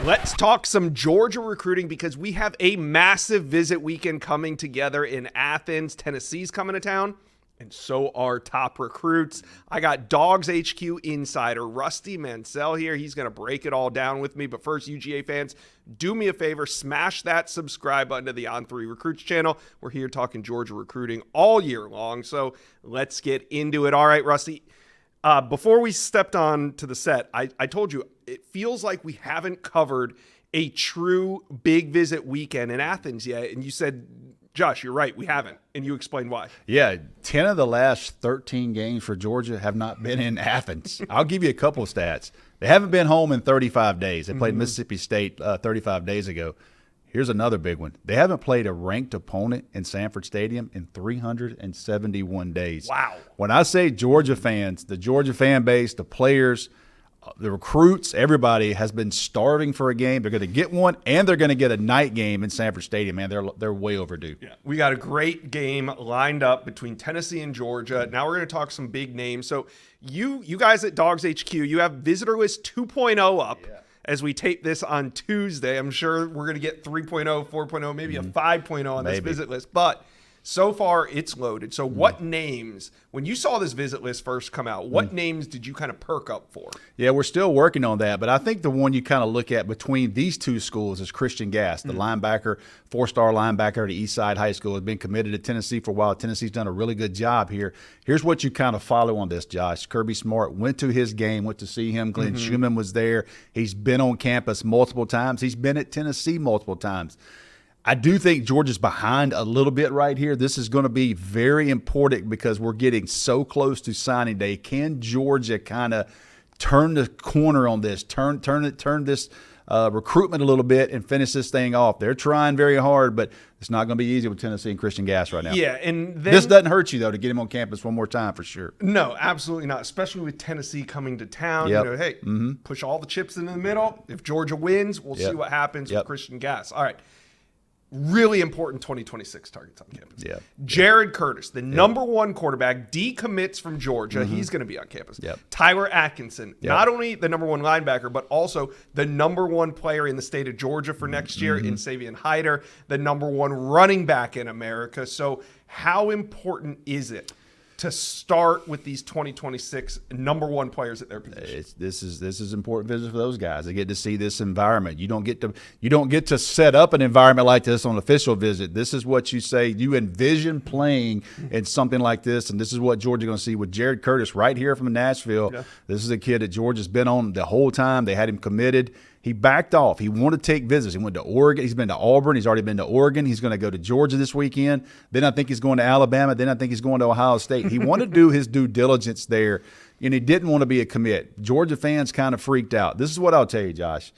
Let's talk some Georgia recruiting because we have a massive visit weekend coming together in Athens. Tennessee's coming to town, and so are top recruits. I got Dawgs HQ insider Rusty Mansell here. He's going to break it all down with me. But first, UGA fans, do me a favor, smash that subscribe button to the On3 Recruits channel. We're here talking Georgia recruiting all year long, so let's get into it. All right, Rusty. Before we stepped on to the set, I told you it feels like we haven't covered a true big visit weekend in Athens yet. And you said, Josh, you're right, we haven't. And you explained why. Yeah, 10 of the last 13 games for Georgia have not been in Athens. I'll give you a couple of stats. They haven't been home in 35 days. They played Mississippi State 35 days ago. Here's another big one. They haven't played a ranked opponent in Sanford Stadium in 371 days. Wow. When I say Georgia fans, the Georgia fan base, the players, the recruits, everybody has been starving for a game. They're going to get one, and they're going to get a night game in Sanford Stadium. Man, they're way overdue. Yeah, we got a great game lined up between Tennessee and Georgia. Now we're going to talk some big names. So you guys at Dawgs HQ, you have visitor list 2.0 up. Yeah. As we tape this on Tuesday. I'm sure we're going to get 3.0, 4.0, maybe a 5.0 on this visit list. But so far, it's loaded. So what names, when you saw this visit list first come out, what names did you kind of perk up for? Yeah, we're still working on that. But I think the one you kind of look at between these two schools is Christian Gass, the linebacker, four-star linebacker at Eastside High School, has been committed to Tennessee for a while. Tennessee's done a really good job here. Here's what you kind of follow on this, Josh. Kirby Smart went to his game, went to see him. Glenn Schumann was there. He's been on campus multiple times. He's been at Tennessee multiple times. I do think Georgia's behind a little bit right here. This is going to be very important because we're getting so close to signing day. Can Georgia kind of turn the corner on this, turn this recruitment a little bit and finish this thing off? They're trying very hard, but it's not going to be easy with Tennessee and Christian Gass right now. Yeah, and then, this doesn't hurt you, though, to get him on campus one more time for sure. No, absolutely not, especially with Tennessee coming to town. Yep. You know, hey, push all the chips in the middle. If Georgia wins, we'll see what happens with Christian Gass. All right. Really important 2026 targets on campus. Yeah. Jared Curtis, the number one quarterback, decommits from Georgia. He's going to be on campus. Yep. Tyler Atkinson, not only the number one linebacker, but also the number one player in the state of Georgia for next year in Savion Hyder, the number one running back in America. So how important is it to start with these 2026 number one players at their position? This is important business for those guys. They get to see this environment. You don't get to set up an environment like this on an official visit. This is what you say you envision playing in something like this, and this is what Georgia's going to see with Jared Curtis right here from Nashville. Yeah. This is a kid that Georgia's been on the whole time. They had him committed. He backed off. He wanted to take visits. He went to Oregon. He's been to Auburn. He's already been to Oregon. He's going to go to Georgia this weekend. Then I think he's going to Alabama. Then I think he's going to Ohio State. He wanted to do his due diligence there, and he didn't want to be a commit. Georgia fans kind of freaked out. This is what I'll tell you, Josh.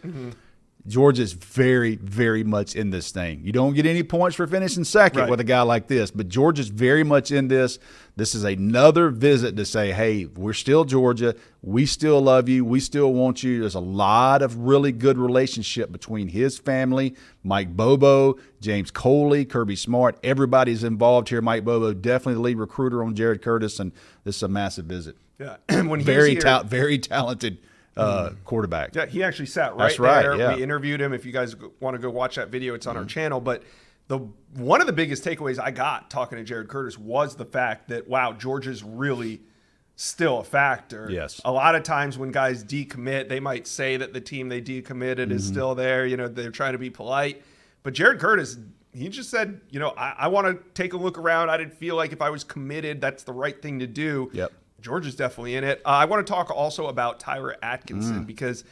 Georgia's very, very much in this thing. You don't get any points for finishing second with a guy like this, but Georgia's very much in this. This is another visit to say, hey, we're still Georgia. We still love you. We still want you. There's a lot of really good relationship between his family, Mike Bobo, James Coley, Kirby Smart. Everybody's involved here. Mike Bobo, definitely the lead recruiter on Jared Curtis, and this is a massive visit. Yeah, when very talented quarterback. Yeah, he actually sat That's there. Yeah. We interviewed him. If you guys want to go watch that video, it's on our channel. But one of the biggest takeaways I got talking to Jared Curtis was the fact that, wow, Georgia's really still a factor. Yes. A lot of times when guys decommit, they might say that the team they decommitted is still there. You know, they're trying to be polite. But Jared Curtis, he just said, you know, I want to take a look around. I didn't feel like if I was committed, that's the right thing to do. Yep. Georgia's definitely in it. I want to talk also about Tyler Atkinson because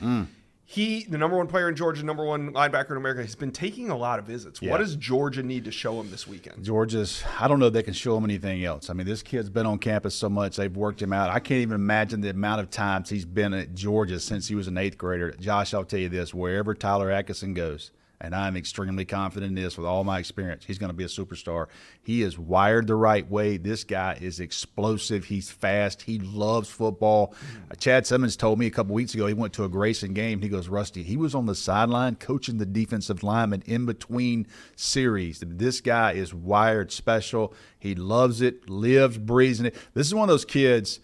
he, the number one player in Georgia, number one linebacker in America, has been taking a lot of visits. Yeah. What does Georgia need to show him this weekend? I don't know if they can show him anything else. I mean, this kid's been on campus so much. They've worked him out. I can't even imagine the amount of times he's been at Georgia since he was an 8th grader. Josh, I'll tell you this, wherever Tyler Atkinson goes, and I'm extremely confident in this with all my experience, he's going to be a superstar. He is wired the right way. This guy is explosive. He's fast. He loves football. Chad Simmons told me a couple weeks ago he went to a Grayson game. He goes, Rusty, he was on the sideline coaching the defensive lineman in between series. This guy is wired special. He loves it, lives, breathes in it. This is one of those kids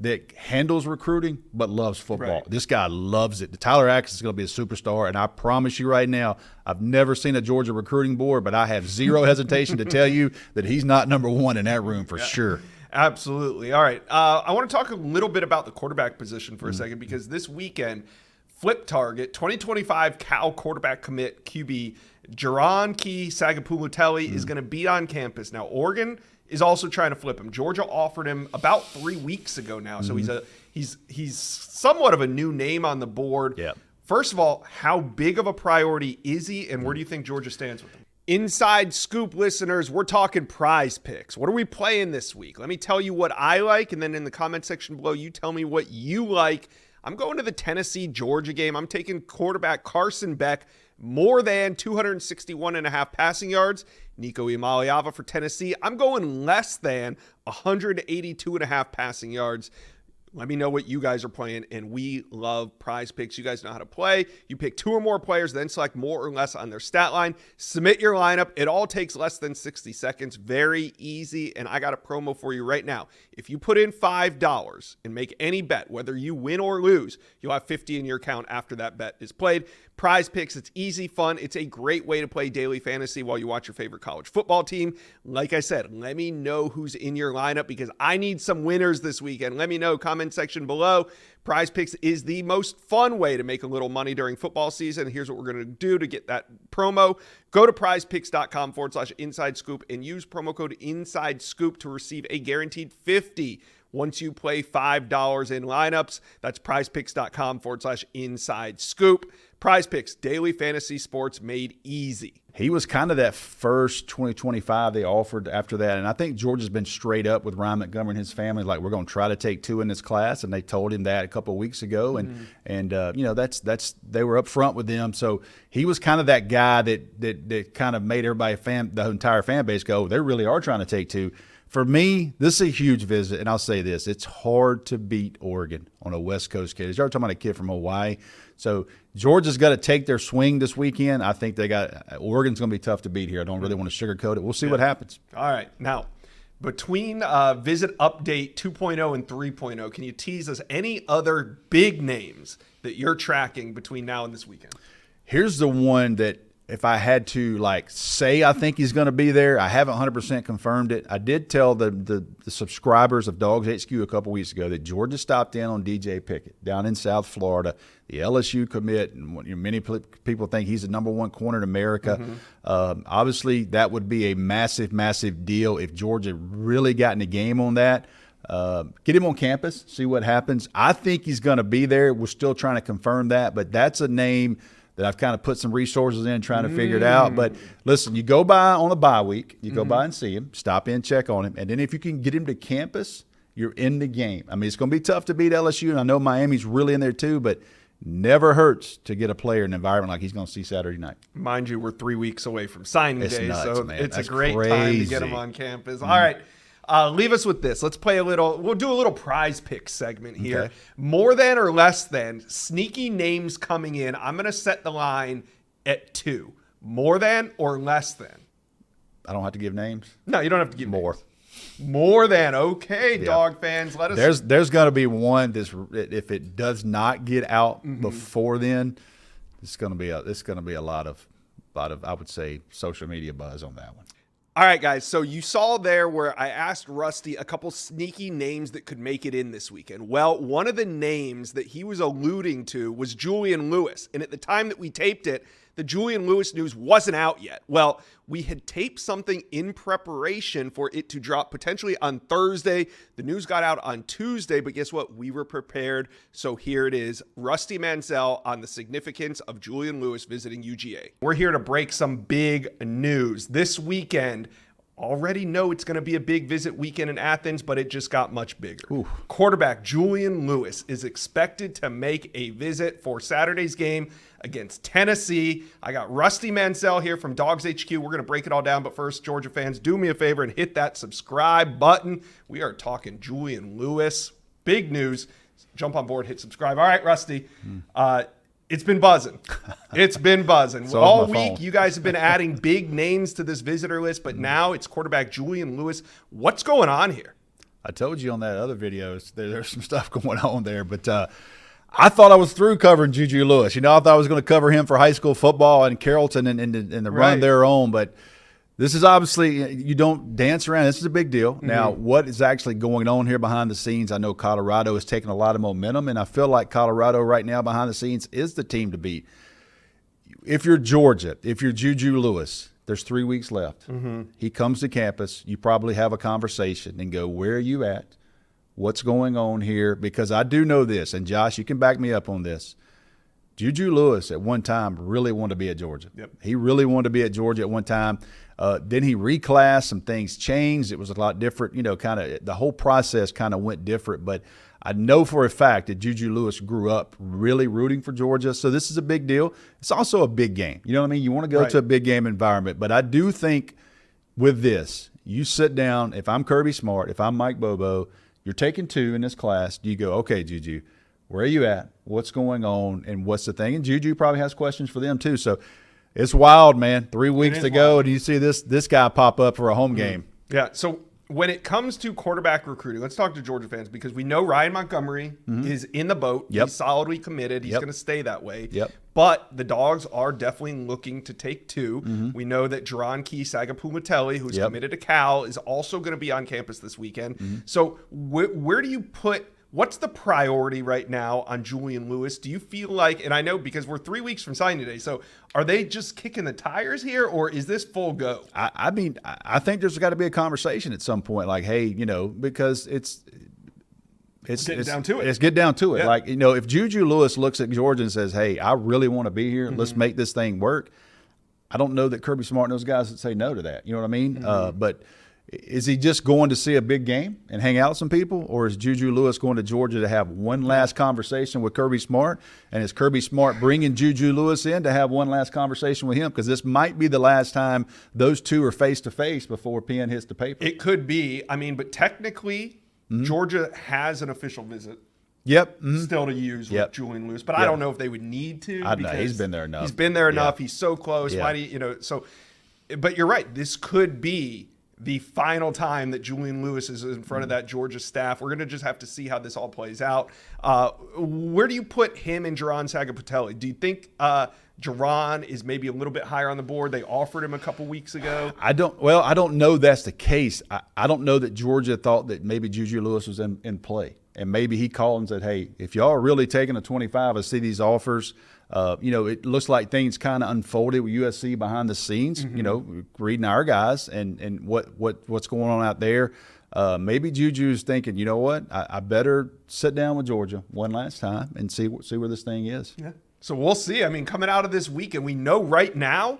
that handles recruiting but loves football. Right. This guy loves it. Tyler Atkins is going to be a superstar, and I promise you right now, I've never seen a Georgia recruiting board, but I have zero hesitation to tell you that he's not number one in that room for sure. Absolutely. All right. I want to talk a little bit about the quarterback position for a second, because this weekend, Flip Target, 2025 Cal quarterback commit QB Jaron Key Sagapulitelli is going to be on campus. Now, Oregon is also trying to flip him. Georgia offered him about 3 weeks ago now, so he's somewhat of a new name on the board. Yeah. First of all, how big of a priority is he, and where do you think Georgia stands with him? Inside Scoop listeners, we're talking Prize Picks. What are we playing this week? Let me tell you what I like, and then in the comment section below, you tell me what you like. I'm going to the Tennessee-Georgia game. I'm taking quarterback Carson Beck, more than 261.5 passing yards. Nico Imaliava for Tennessee. I'm going less than 182.5 passing yards. Let me know what you guys are playing, and we love Prize Picks. You guys know how to play. You pick 2 or more players, then select more or less on their stat line. Submit your lineup. It all takes less than 60 seconds. Very easy, and I got a promo for you right now. If you put in $5 and make any bet, whether you win or lose, you'll have $50 in your account after that bet is played. Prize Picks, it's easy, fun. It's a great way to play daily fantasy while you watch your favorite college football team. Like I said, let me know who's in your lineup, because I need some winners this weekend. Let me know, comment section below. Prize Picks is the most fun way to make a little money during football season. Here's what we're going to do to get that promo. Go to prizepicks.com/inside scoop and use promo code inside scoop to receive a guaranteed $50 once you play $5 in lineups. That's prizepicks.com/inside scoop. Prize Picks, daily fantasy sports made easy. He was kind of that first 2025 they offered after that. And I think Georgia's been straight up with Ryan Montgomery and his family, like, we're going to try to take 2 in this class. And they told him that a couple of weeks ago. And you know, that's they were up front with them. So he was kind of that guy that kind of made everybody, the entire fan base go, they really are trying to take 2. For me, this is a huge visit, and I'll say this. It's hard to beat Oregon on a West Coast kid. You're talking about a kid from Hawaii. So Georgia's got to take their swing this weekend. I think Oregon's going to be tough to beat here. I don't really want to sugarcoat it. We'll see what happens. All right. Now, between Visit Update 2.0 and 3.0, can you tease us any other big names that you're tracking between now and this weekend? Here's the one that, if I had to say I think he's going to be there, I haven't 100% confirmed it. I did tell the subscribers of Dawgs HQ a couple weeks ago that Georgia stopped in on DJ Pickett down in South Florida, the LSU commit, and many people think he's the number 1 corner in America. Obviously, that would be a massive, massive deal if Georgia really got in the game on that. Get him on campus, see what happens. I think he's going to be there. We're still trying to confirm that, but that's a name that I've kind of put some resources in trying to figure it out. But listen, you go by on a bye week, you go by and see him, stop in, check on him. And then if you can get him to campus, you're in the game. I mean, it's going to be tough to beat LSU, and I know Miami's really in there too, but never hurts to get a player in an environment like he's going to see Saturday night. Mind you, we're 3 weeks away from signing day, nuts, so man. it's That's a great crazy. time to get him on campus. All right. Leave us with this. Let's play we'll do a little prize pick segment here. Okay. More than or less than, sneaky names coming in. I'm going to set the line at 2. More than or less than? I don't have to give names? No, you don't have to give More. names. More than. Okay, Dog fans, let us. There's going to be one if it does not get out before then, it's going to be a lot of I would say social media buzz on that one. All right, guys, so you saw there where I asked Rusty a couple sneaky names that could make it in this weekend. Well, one of the names that he was alluding to was Julian Lewis. And at the time that we taped it, the Julian Lewis news wasn't out yet. Well, we had taped something in preparation for it to drop potentially on Thursday. The news got out on Tuesday, but guess what? We were prepared. So here it is. Rusty Mansell on the significance of Julian Lewis visiting UGA. We're here to break some big news. This weekend, already know it's going to be a big visit weekend in Athens, but it just got much bigger. Ooh. Quarterback Julian Lewis is expected to make a visit for Saturday's game against Tennessee. I got Rusty Mansell here from Dawgs HQ. We're going to break it all down, but first, Georgia fans, do me a favor and hit that subscribe button. We are talking Julian Lewis. Big news. Jump on board, hit subscribe. All right, Rusty. It's been buzzing. It's been buzzing. So all my phone. week, you guys have been adding big names to this visitor list, but now it's quarterback Julian Lewis. What's going on here? I told you on that other videos there's some stuff going on there, but I thought I was through covering Juju Lewis. I thought I was going to cover him for high school football and Carrollton and the run their own, but this is obviously, you don't dance around. This is a big deal. Now, what is actually going on here behind the scenes? I know Colorado is taking a lot of momentum, and I feel like Colorado right now behind the scenes is the team to beat. If you're Georgia, if you're Juju Lewis, there's 3 weeks left. He comes to campus. You probably have a conversation and go, where are you at? What's going on here? Because I do know this, and Josh, you can back me up on this. Juju Lewis at one time really wanted to be at Georgia. Yep. He really wanted to be at Georgia at one time. Then he reclassed. Some things changed. It was a lot different. Kind of the whole process kind of went different. But I know for a fact that Juju Lewis grew up really rooting for Georgia. So this is a big deal. It's also a big game. You know what I mean? You want to go to a big game environment. But I do think with this, you sit down. If I'm Kirby Smart, if I'm Mike Bobo, you're taking 2 in this class. Do you go, okay, Juju, where are you at? What's going on? And what's the thing? And Juju probably has questions for them too. So it's wild, man. 3 weeks to go, and you see this guy pop up for a home game. Yeah. So when it comes to quarterback recruiting, let's talk to Georgia fans because we know Ryan Montgomery is in the boat. He's solidly committed. He's going to stay that way. But the Dawgs are definitely looking to take 2. We know that Jerron Key Sagapumatelli, who's committed to Cal, is also going to be on campus this weekend. So where do you put – what's the priority right now on Julian Lewis? Do you feel like – and I know because we're 3 weeks from signing day, so are they just kicking the tires here or is this full go? I mean, I think there's got to be a conversation at some point like, hey, because it's getting down to it. It's getting down to it. Like, if Juju Lewis looks at Georgia and says, hey, I really want to be here. Let's make this thing work. I don't know that Kirby Smart and those guys would say no to that. You know what I mean? But is he just going to see a big game and hang out with some people? Or is Juju Lewis going to Georgia to have one last conversation with Kirby Smart? And is Kirby Smart bringing Juju Lewis in to have one last conversation with him? Because this might be the last time those two are face-to-face before pen hits the paper. It could be. I mean, but technically – Georgia has an official visit. Still to use with Julian Lewis, but I don't know if they would need to. He's been there enough. He's been there enough. He's so close. Why do you so? But you're right. This could be the final time that Julian Lewis is in front of that Georgia staff. We're going to just have to see how this all plays out. Where do you put him and Jerron Sagapatelli? Do you think Jerron is maybe a little bit higher on the board? They offered him a couple weeks ago. I don't know that's the case. I don't know that Georgia thought that maybe Juju Lewis was in play. And maybe he called and said, hey, if y'all are really taking a 25, I see these offers. It looks like things kind of unfolded with USC behind the scenes, reading our guys and what's going on out there. Maybe Juju's thinking, you know what, I better sit down with Georgia one last time and see where this thing is. Yeah. So we'll see. I mean, coming out of this weekend, we know right now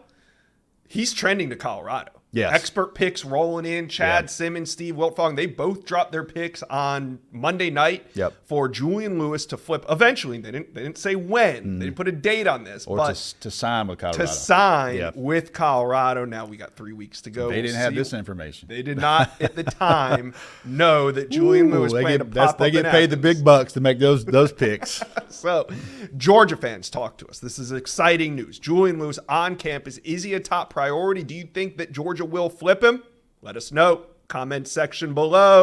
he's trending to Colorado. Yes. Expert picks rolling in. Chad Simmons, Steve Wiltfong, they both dropped their picks on Monday night for Julian Lewis to flip. Eventually, they didn't say when. They didn't put a date on this. Or but to sign with Colorado. To sign with Colorado. Now we got 3 weeks to go. They didn't have this information. They did not at the time know that Julian Lewis planned to pop up. They get paid the big bucks to make those picks. So, Georgia fans, talk to us. This is exciting news. Julian Lewis on campus. Is he a top priority? Do you think that Georgia will flip him? Let us know. Comment section below.